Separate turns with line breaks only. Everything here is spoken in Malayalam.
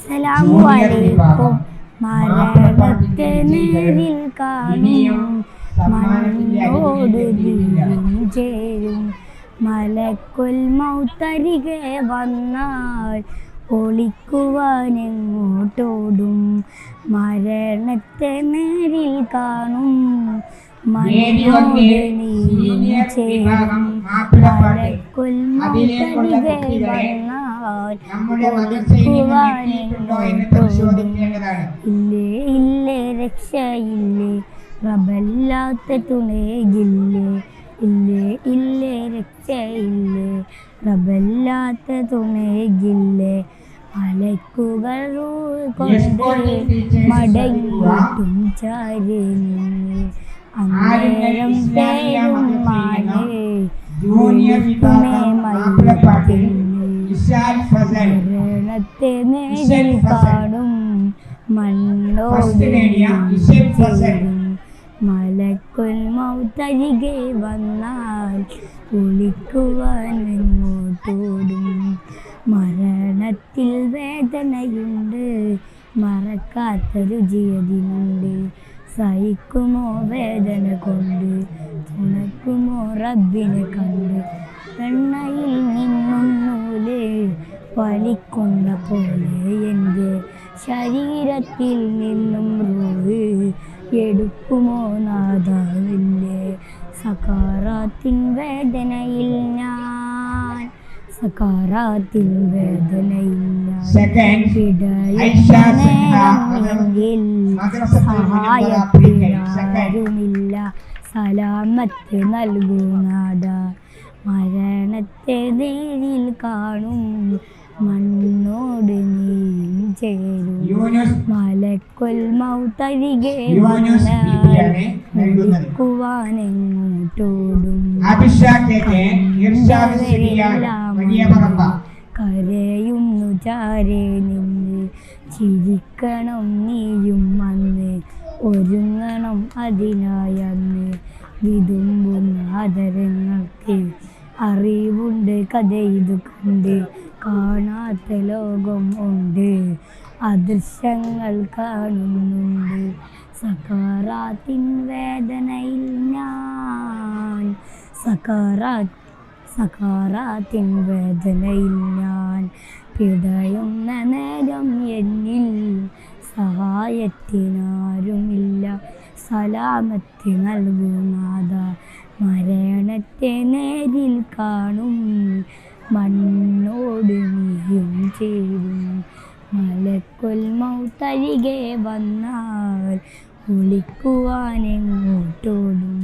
അസ്സലാമു അലൈക്കും. മരണത്തെ നേരിൽ കാണും, മണ്ണോട് ചേരും. മലക്കുൽ മൗത്തരികെ വന്നാൽ ഒളിക്കുവാനെങ്ങോട്ടോടും. മരണത്തെ നേരിൽ കാണും, മണ്ണോട് ചേരും. മലക്കുൽ മൗത്തരികെ വന്നാൽ ഒളിക്കുവാനെങ്ങോട്ടോടും. ഇല്ലേ ഇല്ലേ രക്ഷയില്ലേ, റബ്ബല്ലാത്ത തുണയില്ലേ. ഇല്ലേ ഇല്ലേ രക്ഷയില്ലേ, റബ്ബല്ലാത്ത തുണയില്ലേ. മലക്കുകൾ കൊണ്ട് മടങ്ങിയിട്ടും ചാരി നിന്ന്. അന്നേരം പേരും മാനേ മരണത്തെ നേരിൽ കാണും, മണ്ണോട് ചേരും. മലക്കുൽ മൗത്തരികെ വന്നാൽ ഒളിക്കുവാനെങ്ങോട്ടോടും. മരണത്തിൽ വേദനയുണ്ട്, മറക്കാത്ത രുചിയതിനുണ്ട്. സഹിക്കുമോ വേദന കൊണ്ട്, തുണക്കുമോ റബ്ബിനെ കണ്ട്. എണ്ണയിൽ നിന്നും നൂല് വലിക്കുന്ന പോലെ എൻ്റെ ശരീരത്തിൽ നിന്നും റൂഹ് എടുക്കുമോ നാദാവില്ലേ. സക്കാറാത്തിൻ വേദനയിൽ ഞാൻ, സക്കാറാത്തിൻ വേദനയിൽ ഞാൻ പിടയുമെങ്കിൽ സഹായത്തിനാരുമില്ല. സലാമത്ത് നൽകൂ നാദ, മരണത്തെ നേരിൽ കാണും, മണ്ണോട് നീയും ചേരും. മലക്കുൽ മൗത്തരികെ വന്നാൽ ഒളിക്കുവാനെങ്ങോട്ടോടും. കരയുന്നു ചാരേ നിന്ന്, ചിരിക്കണം നീയും അന്ന്. ഒരുങ്ങണം അതിനായന്ന്, വിതുമ്പുന്ന ആദരങ്ങൾക്ക് അറിവുണ്ട് കഥ ഇത് കണ്ട്. കാണാത്ത ലോകം ഉണ്ട്, അദൃശ്യങ്ങൾ കാണുന്നുണ്ട്. സക്കാറാത്തിൻ വേദനയിൽ ഞാൻ, സക്കാറാത്തിൻ വേദനയിൽ ഞാൻ പിടയുന്ന നേരം എന്നിൽ സഹായത്തിനാരുമില്ല. സലാമത്ത് നൽകൂ നാദ, മരണത്തെ നേരിൽ കാണും, മണ്ണോട് നീയും ചേരും. മലക്കുൽ മൗത്തരികെ വന്നാൽ ഒളിക്കുവാനെങ്ങോട്ടോടും.